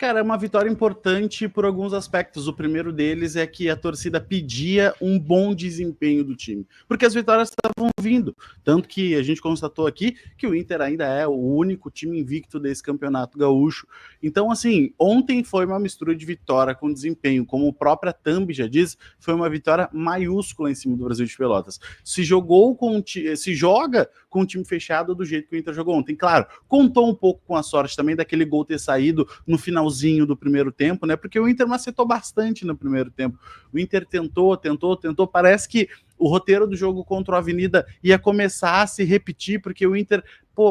Cara, é uma vitória importante por alguns aspectos. O primeiro deles é que a torcida pedia um bom desempenho do time, porque as vitórias estavam vindo. Tanto que a gente constatou aqui que o Inter ainda é o único time invicto desse campeonato gaúcho. Então, assim, ontem foi uma mistura de vitória com desempenho. Como a própria Thumb já diz, foi uma vitória maiúscula em cima do Brasil de Pelotas. Se joga com o time fechado do jeito que o Inter jogou ontem. Claro, contou um pouco com a sorte também daquele gol ter saído no finalzinho do primeiro tempo, né? Porque o Inter macetou bastante no primeiro tempo. O Inter tentou. Parece que o roteiro do jogo contra o Avenida ia começar a se repetir, porque o Inter,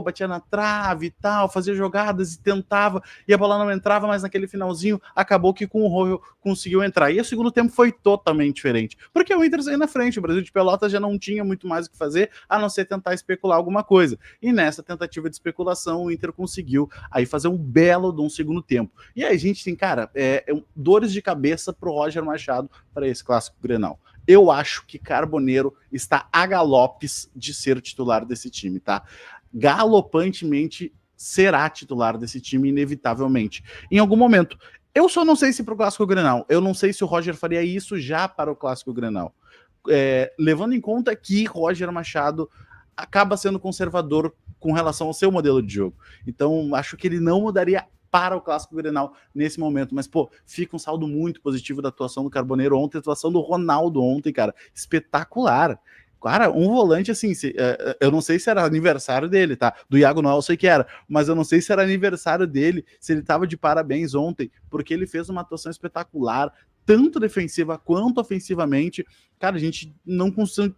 batia na trave e tal, fazia jogadas e tentava, e a bola não entrava, mas naquele finalzinho acabou que com o Rojo conseguiu entrar. E o segundo tempo foi totalmente diferente, porque o Inter saiu na frente, o Brasil de Pelotas já não tinha muito mais o que fazer, a não ser tentar especular alguma coisa. E nessa tentativa de especulação, o Inter conseguiu aí fazer um belo de um segundo tempo. E aí a gente tem, cara, dores de cabeça pro Roger Machado para esse clássico Grenal. Eu acho que Carboneiro está a galopes de ser titular desse time, tá? Galopantemente será titular desse time, inevitavelmente. Em algum momento. Eu só não sei se para o Clássico Grenal. Eu não sei se o Roger faria isso já para o Clássico Grenal. Levando em conta que Roger Machado acaba sendo conservador com relação ao seu modelo de jogo. Então, acho que ele não mudaria para o Clássico Grenal nesse momento. Mas, fica um saldo muito positivo da atuação do Carboneiro ontem, a atuação do Ronaldo ontem, cara, espetacular. Cara, um volante assim, eu não sei se era aniversário dele, tá? Do Iago Noel eu sei que era, mas eu não sei se era aniversário dele, se ele tava de parabéns ontem, porque ele fez uma atuação espetacular, tanto defensiva quanto ofensivamente. Cara, a gente não conseguiu.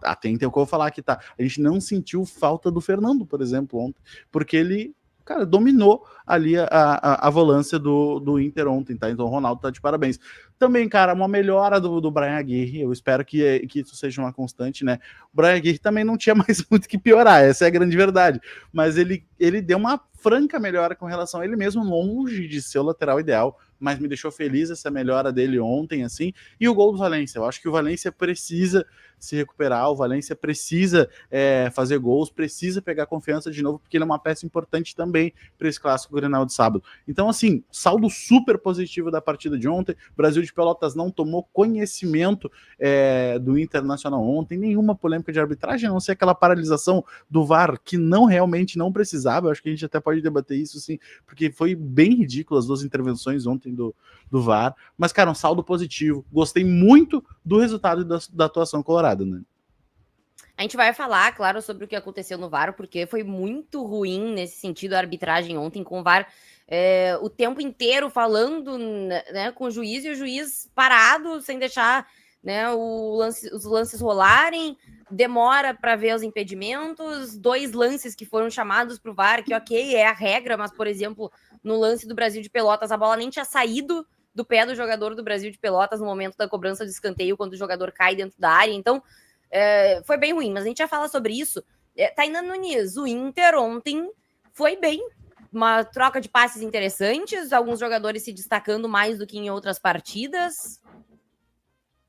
Atentem o que eu vou falar aqui, tá? A gente não sentiu falta do Fernando, por exemplo, ontem, porque ele, cara, dominou ali a volância do Inter ontem, tá? Então o Ronaldo tá de parabéns. Também, cara, uma melhora do Brian Aguirre, eu espero que isso seja uma constante, né? O Brian Aguirre também não tinha mais muito que piorar, essa é a grande verdade, mas ele deu uma franca melhora com relação a ele mesmo, longe de ser o lateral ideal, mas me deixou feliz essa melhora dele ontem, assim, e o gol do Valência, eu acho que o Valência precisa se recuperar, o Valência precisa fazer gols, precisa pegar confiança de novo, porque ele é uma peça importante também para esse clássico Grenal de sábado. Então, assim, saldo super positivo da partida de ontem. O Brasil de Pelotas não tomou conhecimento do Internacional ontem, nenhuma polêmica de arbitragem, a não ser aquela paralisação do VAR que realmente não precisava. Eu acho que a gente até pode debater isso, sim, porque foi bem ridículo as duas intervenções ontem do VAR. Mas, cara, um saldo positivo. Gostei muito do resultado da atuação colorada, né? A gente vai falar, claro, sobre o que aconteceu no VAR, porque foi muito ruim nesse sentido a arbitragem ontem, com o VAR o tempo inteiro falando, né, com o juiz, e o juiz parado, sem deixar, né, os lances rolarem, demora para ver os impedimentos, 2 lances que foram chamados para o VAR, que ok, é a regra, mas, por exemplo, no lance do Brasil de Pelotas, a bola nem tinha saído do pé do jogador do Brasil de Pelotas no momento da cobrança de escanteio, quando o jogador cai dentro da área. Então, foi bem ruim, mas a gente já fala sobre isso. Tainá Nunes, o Inter ontem foi bem, uma troca de passes interessantes, alguns jogadores se destacando mais do que em outras partidas.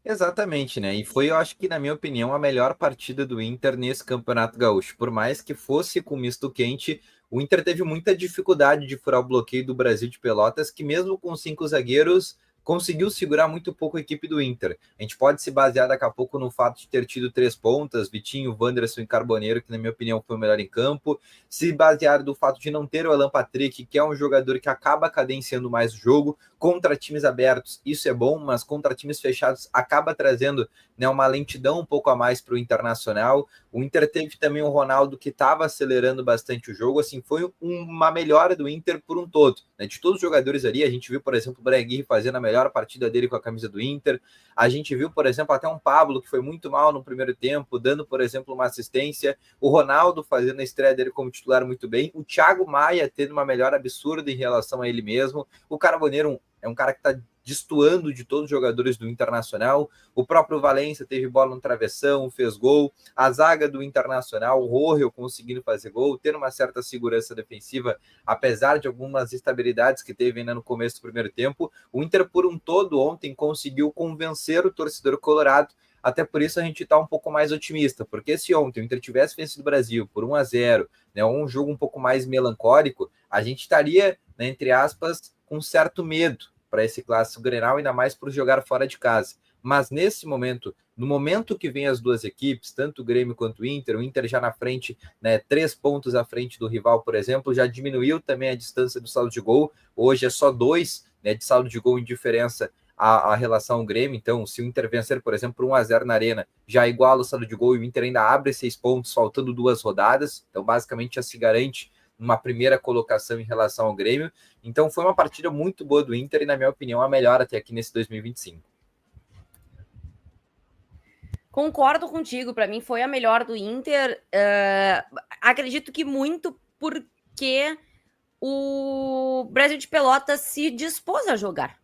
Exatamente, né? E foi, eu acho que, na minha opinião, a melhor partida do Inter nesse Campeonato Gaúcho. Por mais que fosse com misto quente, o Inter teve muita dificuldade de furar o bloqueio do Brasil de Pelotas, que mesmo com 5 zagueiros conseguiu segurar muito pouco a equipe do Inter. A gente pode se basear daqui a pouco no fato de ter tido 3 pontas, Vitinho, Wanderson e Carboneiro, que na minha opinião foi o melhor em campo, se basear do fato de não ter o Alan Patrick, que é um jogador que acaba cadenciando mais o jogo, contra times abertos, isso é bom, mas contra times fechados acaba trazendo, né, uma lentidão um pouco a mais para o Internacional. O Inter teve também o Ronaldo, que estava acelerando bastante o jogo, assim, foi uma melhora do Inter por um todo, né? De todos os jogadores ali, a gente viu, por exemplo, o Brian Aguirre fazendo a melhor partida dele com a camisa do Inter, a gente viu, por exemplo, até um Pablo, que foi muito mal no primeiro tempo, dando, por exemplo, uma assistência, o Ronaldo fazendo a estreia dele como titular muito bem, o Thiago Maia tendo uma melhora absurda em relação a ele mesmo, o Carboneiro é um cara que está destoando de todos os jogadores do Internacional, o próprio Valência teve bola no travessão, fez gol, a zaga do Internacional, o Rojo conseguindo fazer gol, ter uma certa segurança defensiva, apesar de algumas instabilidades que teve ainda no começo do primeiro tempo. O Inter, por um todo, ontem conseguiu convencer o torcedor colorado até por isso a gente está um pouco mais otimista, porque se ontem o Inter tivesse vencido o Brasil por 1-0, né, um jogo um pouco mais melancólico, a gente estaria, né, entre aspas, com certo medo para esse clássico Grenal, ainda mais por jogar fora de casa. Mas nesse momento, no momento que vem as duas equipes, tanto o Grêmio quanto o Inter já na frente, né, 3 pontos à frente do rival, por exemplo, já diminuiu também a distância do saldo de gol, hoje é só 2, né, de saldo de gol em diferença a relação ao Grêmio. Então, se o Inter vencer, por exemplo, por 1-0 na Arena, já iguala o saldo de gol e o Inter ainda abre 6 pontos, faltando 2 rodadas, então basicamente já se garante uma primeira colocação em relação ao Grêmio. Então foi uma partida muito boa do Inter e, na minha opinião, a melhor até aqui nesse 2025. Concordo contigo, para mim foi a melhor do Inter. Acredito que muito porque o Brasil de Pelotas se dispôs a jogar.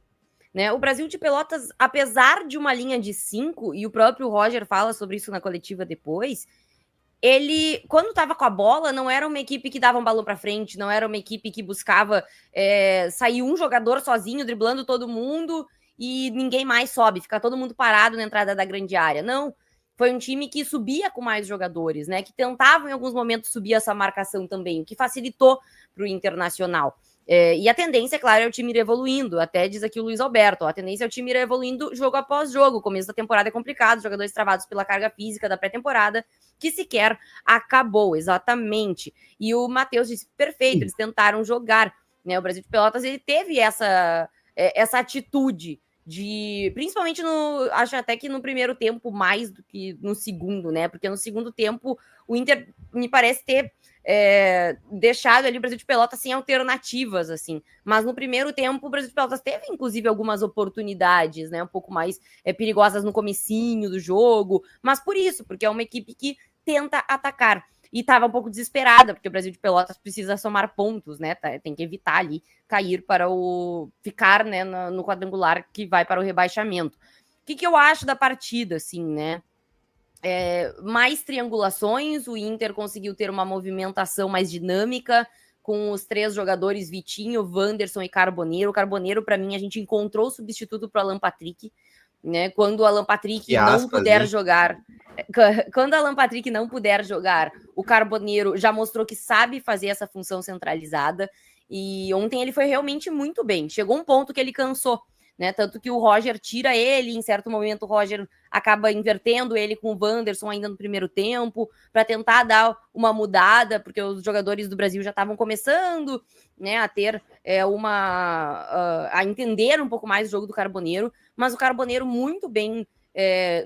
Né? O Brasil de Pelotas, apesar de uma linha de 5, e o próprio Roger fala sobre isso na coletiva depois, ele, quando estava com a bola, não era uma equipe que dava um balão para frente, não era uma equipe que buscava sair um jogador sozinho, driblando todo mundo e ninguém mais sobe, ficar todo mundo parado na entrada da grande área. Não, foi um time que subia com mais jogadores, né? Que tentavam em alguns momentos subir essa marcação também, o que facilitou para o Internacional. E a tendência, é claro, é o time ir evoluindo. Até diz aqui o Luiz Alberto, a tendência é o time ir evoluindo jogo após jogo. O começo da temporada é complicado, jogadores travados pela carga física da pré-temporada, que sequer acabou, exatamente. E o Matheus disse, perfeito, eles tentaram jogar, né? O Brasil de Pelotas, ele teve essa atitude de, principalmente acho até que no primeiro tempo mais do que no segundo, né? Porque no segundo tempo o Inter me parece ter deixado ali o Brasil de Pelotas sem alternativas, assim. Mas no primeiro tempo o Brasil de Pelotas teve, inclusive, algumas oportunidades, né? Um pouco mais perigosas no comecinho do jogo, mas por isso, porque é uma equipe que tenta atacar. E estava um pouco desesperada, porque o Brasil de Pelotas precisa somar pontos, né? Tem que evitar ali cair para ficar, né, no quadrangular que vai para o rebaixamento. O que eu acho da partida, assim, né? Mais triangulações, o Inter conseguiu ter uma movimentação mais dinâmica, com os 3 jogadores, Vitinho, Wanderson e Carboneiro. O Carboneiro, para mim, a gente encontrou o substituto para o Alan Patrick, né? Quando o Alan Patrick não puder jogar... Quando o Alan Patrick não puder jogar, o Carboneiro já mostrou que sabe fazer essa função centralizada, e ontem ele foi realmente muito bem. Chegou um ponto que ele cansou, né? Tanto que o Roger tira ele, em certo momento o Roger acaba invertendo ele com o Wanderson ainda no primeiro tempo, para tentar dar uma mudada, porque os jogadores do Brasil já estavam começando, né, a ter a entender um pouco mais o jogo do Carboneiro, mas o Carboneiro muito bem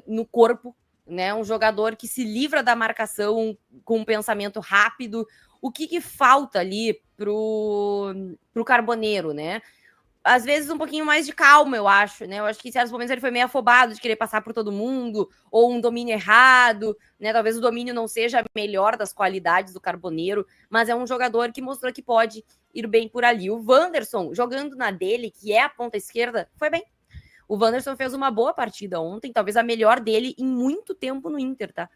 no corpo, né, um jogador que se livra da marcação com um pensamento rápido. O que falta ali pro Carboneiro, né? Às vezes um pouquinho mais de calma, eu acho, né? Eu acho que em certos momentos ele foi meio afobado de querer passar por todo mundo, ou um domínio errado, né? Talvez o domínio não seja a melhor das qualidades do Carboneiro, mas é um jogador que mostrou que pode ir bem por ali. O Wanderson, jogando na dele, que é a ponta esquerda, foi bem. O Wanderson fez uma boa partida ontem, talvez a melhor dele em muito tempo no Inter, tá?